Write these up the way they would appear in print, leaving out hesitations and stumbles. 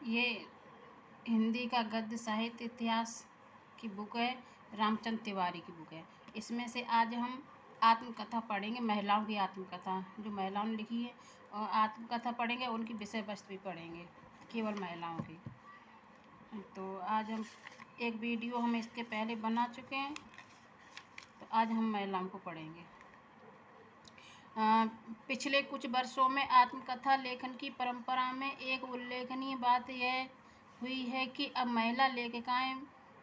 ये हिंदी का गद्य साहित्य इतिहास की बुक है, रामचंद्र तिवारी की बुक है। इसमें से आज हम आत्मकथा पढ़ेंगे, महिलाओं की आत्मकथा जो महिलाओं ने लिखी है, और आत्मकथा पढ़ेंगे, उनकी विषय वस्तु भी पढ़ेंगे, केवल महिलाओं की। तो आज हम एक वीडियो हम इसके पहले बना चुके हैं, तो आज हम महिलाओं को पढ़ेंगे। पिछले कुछ वर्षों में आत्मकथा लेखन की परंपरा में एक उल्लेखनीय बात यह हुई है कि अब महिला लेखिकाएं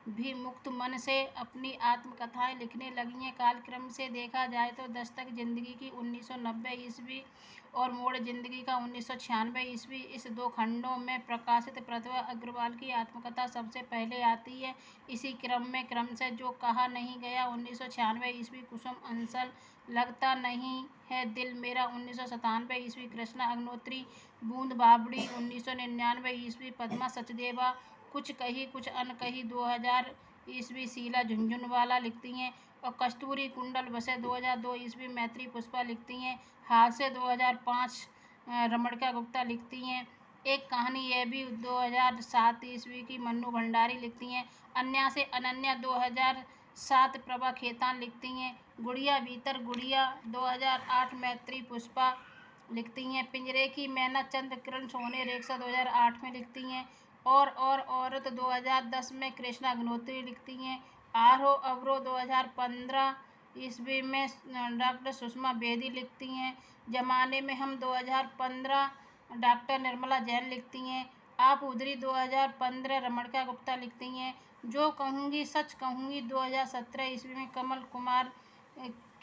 भी मुक्त मन से अपनी आत्मकथाएं लिखने लगी हैं। कालक्रम से देखा जाए तो दस्तक जिंदगी की 1990 ईस्वी और मोड़ जिंदगी का 1996 ईस्वी, इस दो खंडों में प्रकाशित प्रतिभा अग्रवाल की आत्मकथा सबसे पहले आती है। इसी क्रम से जो कहा नहीं गया 1996 ईस्वी, कुसुम अंसल लगता नहीं है दिल मेरा 1997 ईस्वी, कृष्णा अग्निहोत्री बूंद बावड़ी 1999 ईस्वी, पद्मा सचदेवा कुछ कही कुछ अनकही 2000 ईस्वी, शीला झुंझुनवाला लिखती हैं। और कस्तूरी कुंडल बसे 2002 ईस्वी, मैत्री पुष्पा लिखती हैं। हास्य 2005 रमणिका गुप्ता लिखती हैं। एक कहानी यह भी 2007 ईस्वी की मन्नू भंडारी लिखती हैं। अन्या से अनन्या 2007 प्रभा खेतान लिखती हैं। गुड़िया भीतर गुड़िया 2008 मैत्री पुष्पा लिखती हैं। पिंजरे की मैना चंद्र किरण सोने रेखा 2008 में लिखती हैं। और औरत 2010 में कृष्णा अग्निहोत्री लिखती हैं। आरो अवरो 2015 ईस्वी में डॉक्टर सुषमा बेदी लिखती हैं। जमाने में हम 2015 डॉक्टर निर्मला जैन लिखती हैं। आप उधरी 2015 रमणिका गुप्ता लिखती हैं। जो कहूँगी सच कहूँगी 2017 ईस्वी में कमल कुमार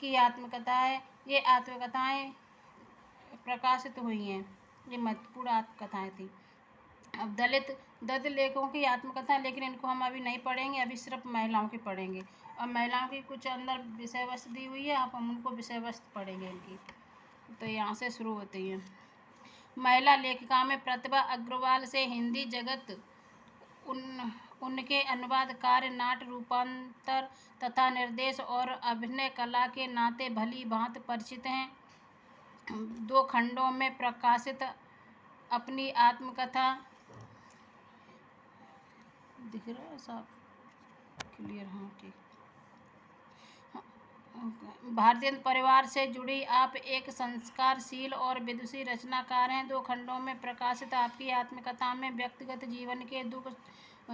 की आत्मकथा है। ये आत्मकथाएं प्रकाशित हुई हैं, ये महत्वपूर्ण आत्मकथाएं थी। अब दलित लेखकों की आत्मकथा, लेकिन इनको हम अभी नहीं पढ़ेंगे, अभी सिर्फ महिलाओं की पढ़ेंगे। और महिलाओं की कुछ अंदर विषय वस्तु दी हुई है, अब हम उनको विषय वस्तु पढ़ेंगे इनकी। तो यहाँ से शुरू होती है। महिला लेखिका में प्रतिभा अग्रवाल से हिंदी जगत उनके अनुवाद कार्य, नाट्य रूपांतर तथा निर्देश और अभिनय कला के नाते भली भांति परिचित हैं। दो खंडों में प्रकाशित अपनी आत्मकथा दिख रहा है साहब, क्लियर? हाँ ठीक। भारतीय परिवार से जुड़ी आप एक संस्कारशील और विदुषी रचनाकार हैं। दो खंडों में प्रकाशित आपकी आत्मकथा में व्यक्तिगत जीवन के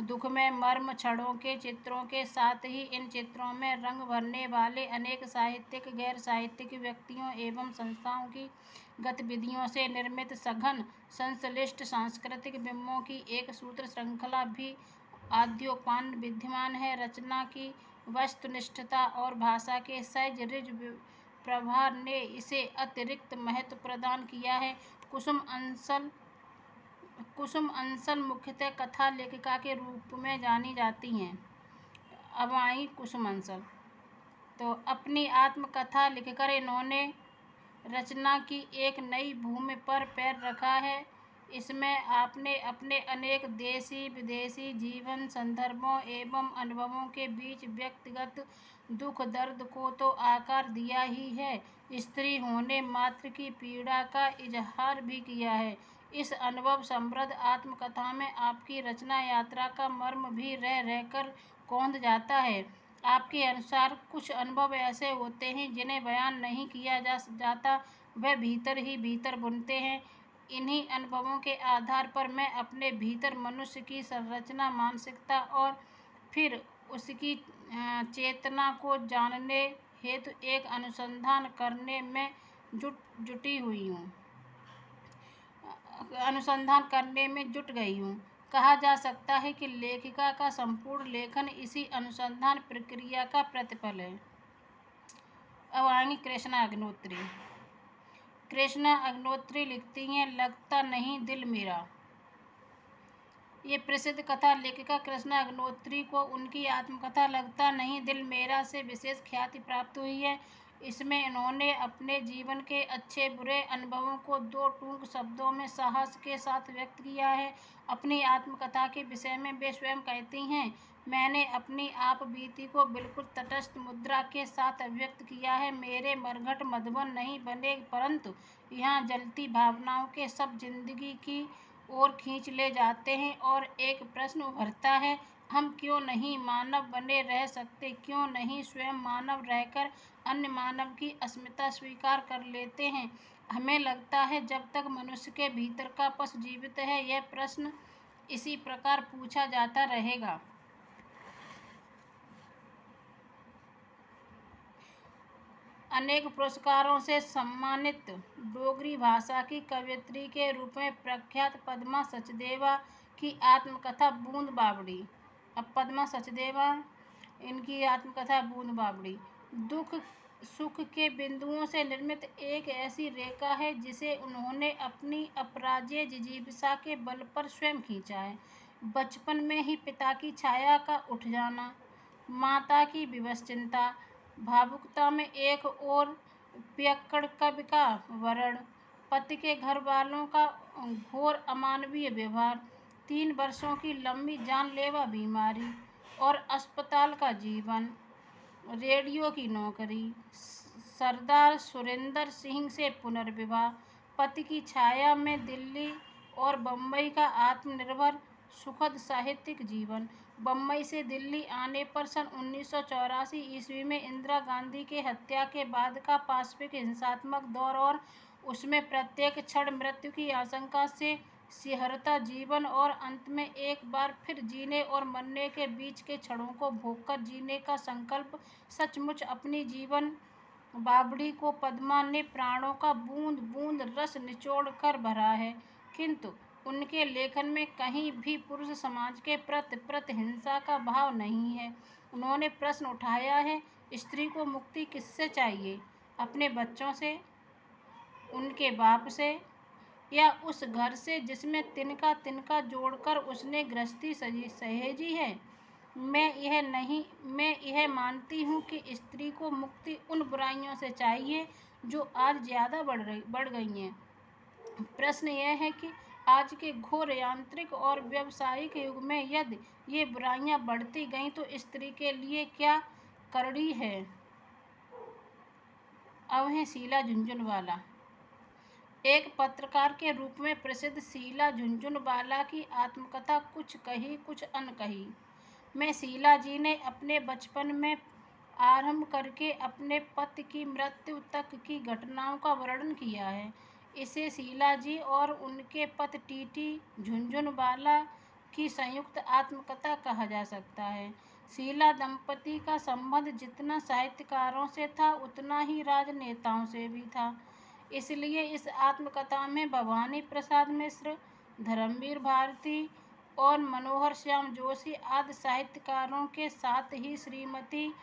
दुख में मर्म क्षणों के चित्रों के साथ ही इन चित्रों में रंग भरने वाले अनेक साहित्यिक, गैर साहित्यिक व्यक्तियों एवं संस्थाओं की गतिविधियों से निर्मित सघन संश्लिष्ट सांस्कृतिक बिंबों की एक सूत्र श्रृंखला भी आद्योपान विद्यमान है। रचना की वस्तुनिष्ठता और भाषा के सहज ऋज प्रभाव ने इसे अतिरिक्त महत्व प्रदान किया है। कुसुम अंसल मुख्यतः कथा लेखिका के रूप में जानी जाती हैं। अब आई कुसुम अंसल। तो अपनी आत्मकथा लिखकर इन्होंने रचना की एक नई भूमि पर पैर रखा है। इसमें आपने अपने अनेक देशी विदेशी जीवन संदर्भों एवं अनुभवों के बीच व्यक्तिगत दुख दर्द को तो आकार दिया ही है, स्त्री होने मात्र की पीड़ा का इजहार भी किया है। इस अनुभव समृद्ध आत्मकथा में आपकी रचना यात्रा का मर्म भी रह रहकर कौंध जाता है। आपके अनुसार कुछ अनुभव ऐसे होते हैं जिन्हें बयान नहीं किया जाता, वह भीतर ही भीतर बुनते हैं। इन्हीं अनुभवों के आधार पर मैं अपने भीतर मनुष्य की संरचना, मानसिकता और फिर उसकी चेतना को जानने हेतु एक अनुसंधान करने में जुट गई हूँ। कहा जा सकता है कि लेखिका का संपूर्ण लेखन इसी अनुसंधान प्रक्रिया का प्रतिफल है। अब आएंगी कृष्णा अग्निहोत्री। कृष्णा अग्निहोत्री लिखती हैं, लगता नहीं दिल मेरा। ये प्रसिद्ध कथा लेखिका कृष्णा अग्निहोत्री को उनकी आत्मकथा लगता नहीं दिल मेरा से विशेष ख्याति प्राप्त हुई है। इसमें इन्होंने अपने जीवन के अच्छे बुरे अनुभवों को दो टूक शब्दों में साहस के साथ व्यक्त किया है। अपनी आत्मकथा के विषय में वे स्वयं कहती हैं, मैंने अपनी आप बीती को बिल्कुल तटस्थ मुद्रा के साथ अभिव्यक्त किया है। मेरे मरघट मधुबन नहीं बने, परंतु यहाँ जलती भावनाओं के सब जिंदगी की ओर खींच ले जाते हैं और एक प्रश्न उभरता है, हम क्यों नहीं मानव बने रह सकते? क्यों नहीं स्वयं मानव रहकर अन्य मानव की अस्मिता स्वीकार कर लेते हैं? हमें लगता है जब तक मनुष्य के भीतर का पशु जीवित है, यह प्रश्न इसी प्रकार पूछा जाता रहेगा। अनेक पुरस्कारों से सम्मानित डोगरी भाषा की कवयित्री के रूप में प्रख्यात पद्मा सचदेवा की आत्मकथा बूंद बावड़ी। अब पद्मा सचदेवा, इनकी आत्मकथा बूंद बावड़ी दुख सुख के बिंदुओं से निर्मित एक ऐसी रेखा है जिसे उन्होंने अपनी अपराजेय जिजीविषा के बल पर स्वयं खींचा है। बचपन में ही पिता की छाया का उठ जाना, माता की विवश चिंता, भावुकता में एक और पियक्कड़ कवि का वरण, पति के घर वालों का घोर अमानवीय व्यवहार, 3 वर्षों की लंबी जानलेवा बीमारी और अस्पताल का जीवन, रेडियो की नौकरी, सरदार सुरेंद्र सिंह से पुनर्विवाह, पति की छाया में दिल्ली और बम्बई का आत्मनिर्भर सुखद साहित्यिक जीवन। बम्बई से दिल्ली आने पर सन 1984 ईस्वी में इंदिरा गांधी के हत्या के बाद का पाशविक हिंसात्मक दौर और उसमें प्रत्येक क्षण मृत्यु की आशंका से सिहरता जीवन और अंत में एक बार फिर जीने और मरने के बीच के क्षणों को भोगकर जीने का संकल्प सचमुच अपनी जीवन बावड़ी को पद्मा ने प्राणों का बूंद बूंद रस निचोड़ कर भरा है। किंतु उनके लेखन में कहीं भी पुरुष समाज के प्रति हिंसा का भाव नहीं है। उन्होंने प्रश्न उठाया है, स्त्री को मुक्ति किससे चाहिए? अपने बच्चों से, उनके बाप से, या उस घर से जिसमें तिनका तिनका जोड़कर उसने गृहस्थी सहेजी है? मैं यह मानती हूँ कि स्त्री को मुक्ति उन बुराइयों से चाहिए जो आज ज़्यादा बढ़ गई हैं। प्रश्न यह है कि आज के घोर यांत्रिक और व्यावसायिक युग में यदि ये बुराइयां बढ़ती गईं तो स्त्री के लिए क्या करनी है? अब है शीला झुनझुनवाला। एक पत्रकार के रूप में प्रसिद्ध शीला झुनझुनवाला की आत्मकथा कुछ कही कुछ अनकही में शीला जी ने अपने बचपन में आरंभ करके अपने पति की मृत्यु तक की घटनाओं का वर्णन किया है। इसे शीला जी और उनके पति टीटी झुनझुनवाला की संयुक्त आत्मकथा कहा जा सकता है। शीला दंपति का संबंध जितना साहित्यकारों से था उतना ही राजनेताओं से भी था। इसलिए इस आत्मकथा में भवानी प्रसाद मिश्र, धर्मवीर भारती और मनोहर श्याम जोशी आदि साहित्यकारों के साथ ही श्रीमती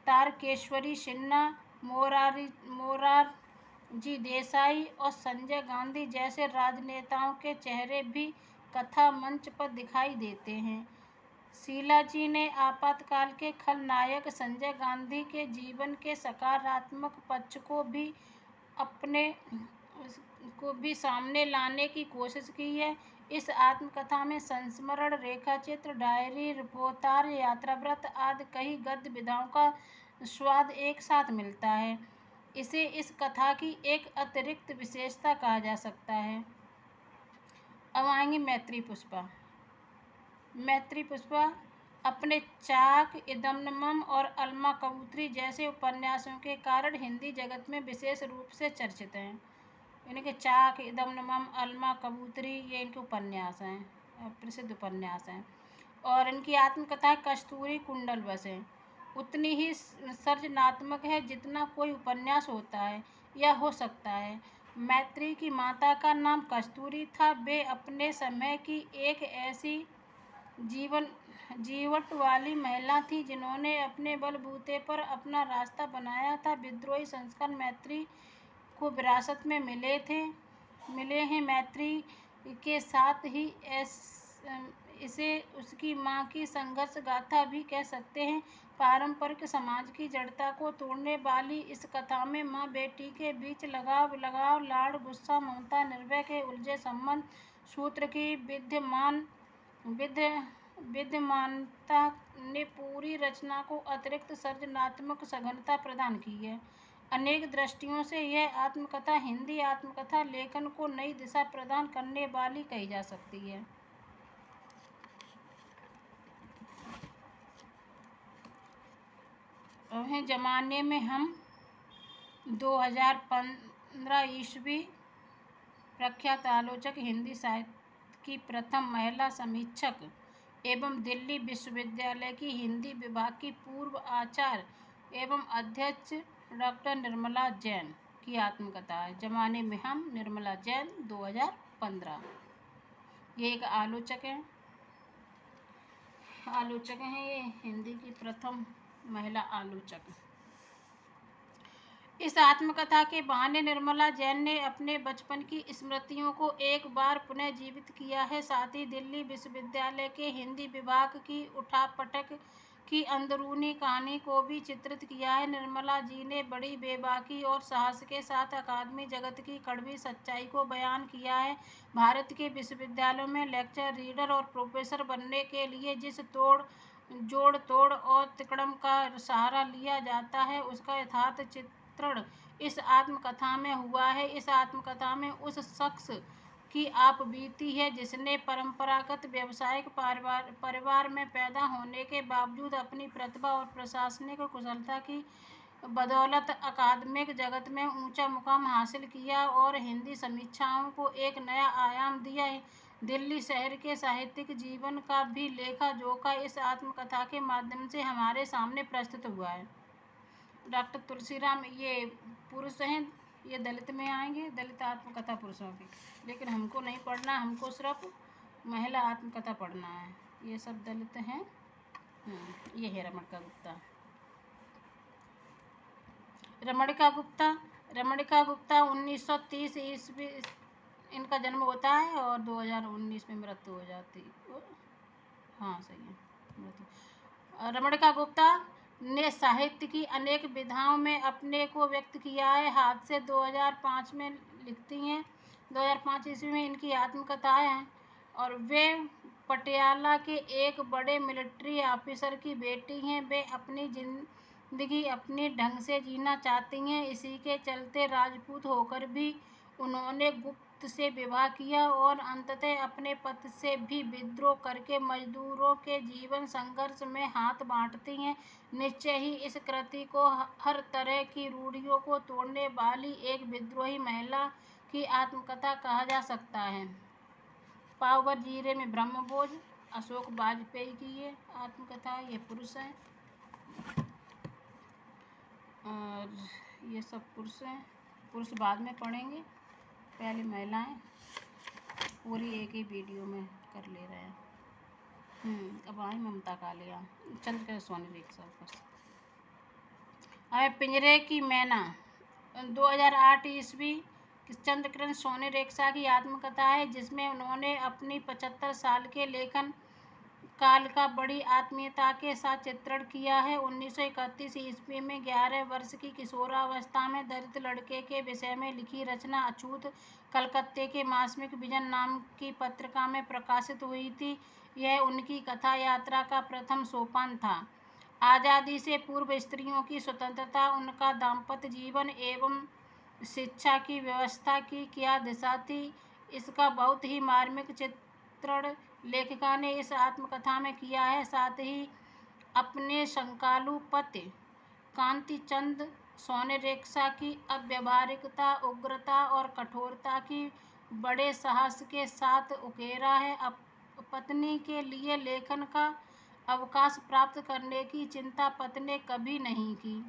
तारकेश्वरी सिन्हा, मोरारजी देसाई और संजय गांधी जैसे राजनेताओं के चेहरे भी कथा मंच पर दिखाई देते हैं। शीला जी ने आपातकाल के खलनायक संजय गांधी के जीवन के सकारात्मक पक्ष को भी सामने लाने की कोशिश की है। इस आत्मकथा में संस्मरण, रेखाचित्र, डायरी, रिपोर्ताज, यात्रावृत्त आदि कई गद्य विधाओं का स्वाद एक साथ मिलता है। इसे इस कथा की एक अतिरिक्त विशेषता कहा जा सकता है। अब आएंगे मैत्री पुष्पा। मैत्री पुष्पा अपने चाक, इदमनमम और अलमा कबूतरी जैसे उपन्यासों के कारण हिंदी जगत में विशेष रूप से चर्चित हैं। इनके चाक, इदमनमम, अलमा कबूतरी ये इनके उपन्यास हैं, प्रसिद्ध उपन्यास हैं। और इनकी आत्मकथा कस्तूरी कुंडल बस है, उतनी ही सृजनात्मक है जितना कोई उपन्यास होता है या हो सकता है। मैत्री की माता का नाम कस्तूरी था। वे अपने समय की एक ऐसी जीवट वाली महिला थी जिन्होंने अपने बलबूते पर अपना रास्ता बनाया था। विद्रोही संस्कार मैत्री को विरासत में मिले हैं। मैत्री के साथ ही इसे उसकी माँ की संघर्ष गाथा भी कह सकते हैं। पारंपरिक समाज की जड़ता को तोड़ने वाली इस कथा में माँ बेटी के बीच लगाव, लाड़, गुस्सा, ममता, निर्भय के उलझे संबंध सूत्र की विद्यमानता ने पूरी रचना को अतिरिक्त सृजनात्मक सघनता प्रदान की है। अनेक दृष्टियों से यह आत्मकथा हिंदी आत्मकथा लेखन को नई दिशा प्रदान करने वाली कही जा सकती है। ज़माने में हम 2015 ईस्वी प्रख्यात आलोचक, हिंदी साहित्य की प्रथम महिला समीक्षक एवं दिल्ली विश्वविद्यालय की हिंदी विभाग की पूर्व आचार्य एवं अध्यक्ष डॉक्टर निर्मला जैन की आत्मकथा है। ज़माने में हम, निर्मला जैन, 2015। ये एक आलोचक हैं ये हिंदी की प्रथम महिला आलोचक। इस आत्मकथा के बहाने निर्मला जैन ने अपने बचपन की स्मृतियों को एक बार पुनः जीवित किया है। साथ ही दिल्ली विश्वविद्यालय के हिंदी विभाग की उठापटक की अंदरूनी कहानी को भी चित्रित किया है। निर्मला जी ने बड़ी बेबाकी और साहस के साथ अकादमी जगत की कड़वी सच्चाई को बयान किया है। भारत के विश्वविद्यालयों में लेक्चर, रीडर और प्रोफेसर बनने के लिए जिस जोड़ तोड़ और तिकड़म का सहारा लिया जाता है, उसका यथार्थ चित्रण इस आत्मकथा में हुआ है। इस आत्मकथा में उस शख्स की आप बीती है जिसने परंपरागत व्यावसायिक परिवार में पैदा होने के बावजूद अपनी प्रतिभा और प्रशासनिक कुशलता की बदौलत अकादमिक जगत में ऊंचा मुकाम हासिल किया और हिंदी समीक्षाओं को एक नया आयाम दिया है। दिल्ली शहर के साहित्यिक जीवन का भी लेखा जोखा इस आत्मकथा के माध्यम से हमारे सामने प्रस्तुत हुआ है। डॉक्टर तुलसीराम ये पुरुष हैं, ये दलित में आएंगे, दलित आत्मकथा पुरुषों की, लेकिन हमको नहीं पढ़ना, हमको सिर्फ महिला आत्मकथा पढ़ना है। ये सब दलित हैं। ये है रमणिका गुप्ता 1930 ईस्वी इनका जन्म होता है और 2019 में मृत्यु हो जाती। हाँ सही है, मृत्यु। रमणिका गुप्ता ने साहित्य की अनेक विधाओं में अपने को व्यक्त किया है। हाथ से 2005 में लिखती हैं। 2005 ईस्वी में इनकी आत्मकथाएं हैं और वे पटियाला के एक बड़े मिलिट्री ऑफिसर की बेटी हैं। वे अपनी जिंदगी अपने ढंग से जीना चाहती हैं। इसी के चलते राजपूत होकर भी उन्होंने गुप्त से विवाह किया और अंततः अपने पति से भी विद्रोह करके मजदूरों के जीवन संघर्ष में हाथ बांटती हैं। निश्चय ही इस कृति को हर तरह की रूढ़ियों को तोड़ने वाली एक विद्रोही महिला की आत्मकथा कहा जा सकता है। पावर जीरे में ब्रह्मभोज, अशोक वाजपेयी की ये आत्मकथा, ये पुरुष हैं और ये सब पुरुष हैं। पुरुष बाद में पढ़ेंगे, पहले महिलाएं पूरी एक ही वीडियो में कर ले रहे हैं। अब आई ममता कालिया, चंद्रकिरण सोनी रेखा पर। पिंजरे की मैना 2008 ईस्वी चंद्रकिरण सोनी रेखा की आत्मकथा है, जिसमें उन्होंने अपनी 75 साल के लेखन काल का बड़ी आत्मीयता के साथ चित्रण किया है। 1931 ईस्वी में 11 वर्ष की किशोरावस्था में दलित लड़के के विषय में लिखी रचना अछूत कलकत्ते के मासिक विजन नाम की पत्रिका में प्रकाशित हुई थी। यह उनकी कथा यात्रा का प्रथम सोपान था। आज़ादी से पूर्व स्त्रियों की स्वतंत्रता, उनका दाम्पत्य जीवन एवं शिक्षा की व्यवस्था की क्या दिशा थी, इसका बहुत ही मार्मिक चित्रण लेखिका ने इस आत्मकथा में किया है। साथ ही अपने संकालू पति कांतिचंद सोनी रेखा की अव्यावहारिकता, उग्रता और कठोरता की बड़े साहस के साथ उकेरा है। पत्नी के लिए लेखन का अवकाश प्राप्त करने की चिंता पति ने कभी नहीं की।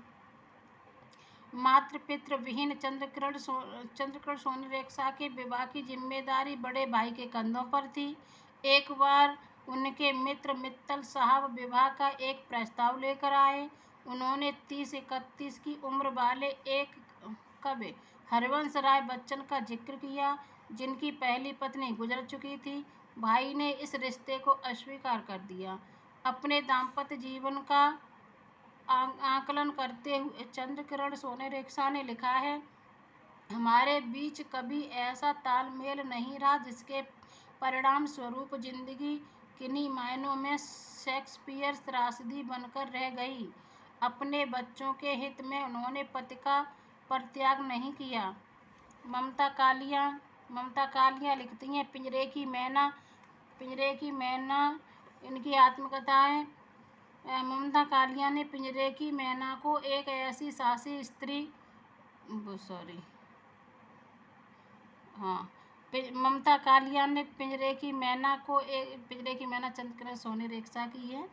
मातृ पितृ विहीन चंद्रकिरण सोनी रेखा के विवाह की जिम्मेदारी बड़े भाई के कंधों पर थी। एक बार उनके मित्र मित्तल साहब विवाह का एक प्रस्ताव लेकर आए। उन्होंने 30-31 की उम्र वाले एक कवि हरिवंश राय बच्चन का जिक्र किया, जिनकी पहली पत्नी गुजर चुकी थी। भाई ने इस रिश्ते को अस्वीकार कर दिया। अपने दाम्पत्य जीवन का आकलन करते हुए चंद्रकिरण सोनी रेखा ने लिखा है, हमारे बीच कभी ऐसा तालमेल नहीं रहा जिसके परिणाम स्वरूप जिंदगी किन्हीं मायनों में शेक्सपियर त्रासदी बनकर रह गई। अपने बच्चों के हित में उन्होंने पति का परित्याग नहीं किया। ममता कालिया लिखती हैं, पिंजरे की मैना इनकी आत्मकथाएं। ममता कालिया ने पिंजरे की मैना को एक ऐसी सासी स्त्री ममता कालिया ने पिंजरे की मैना चंद्रकला सोने रेखा की है,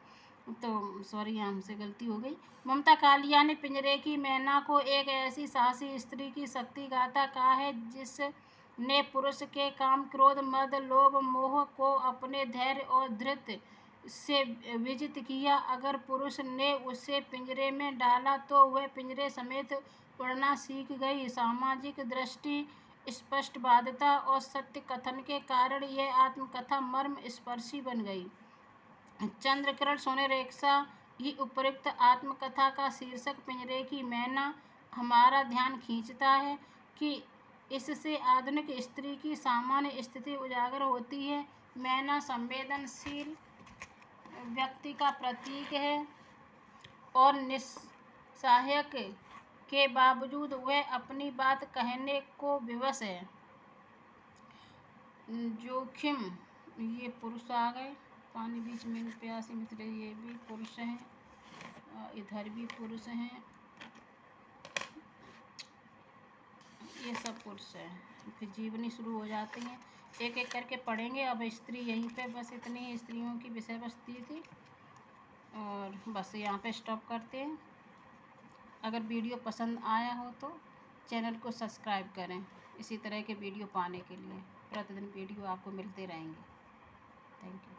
तो सॉरी हमसे गलती हो गई। ममता कालिया ने पिंजरे की मैना को एक ऐसी साहसी स्त्री की शक्ति गाथा कहा है जिसने पुरुष के काम, क्रोध, मद, लोभ, मोह को अपने धैर्य और धृति से विजित किया। अगर पुरुष ने उसे पिंजरे में डाला तो वह पिंजरे समेत उड़ना सीख गई। सामाजिक दृष्टि, स्पष्टवादिता और सत्य कथन के कारण यह आत्मकथा मर्म स्पर्शी बन गई। चंद्रकिरण सोनेरेखा ही उपयुक्त आत्मकथा का शीर्षक पिंजरे की मैना हमारा ध्यान खींचता है कि इससे आधुनिक स्त्री की सामान्य स्थिति उजागर होती है। मैना संवेदनशील व्यक्ति का प्रतीक है और निस्सहायक के बावजूद वह अपनी बात कहने को विवश है। जोखिम, ये पुरुष आ गए। पानी बीच में प्यासी मित्र, ये भी पुरुष हैं, इधर भी पुरुष हैं, ये सब पुरुष हैं। फिर जीवनी शुरू हो जाती हैं, एक एक करके पढ़ेंगे। अब स्त्री यहीं पे बस इतनी स्त्रियों की विषय वस्तु थी और बस यहाँ पे स्टॉप करते हैं। अगर वीडियो पसंद आया हो तो चैनल को सब्सक्राइब करें इसी तरह के वीडियो पाने के लिए। प्रतिदिन वीडियो आपको मिलते रहेंगे। Thank you.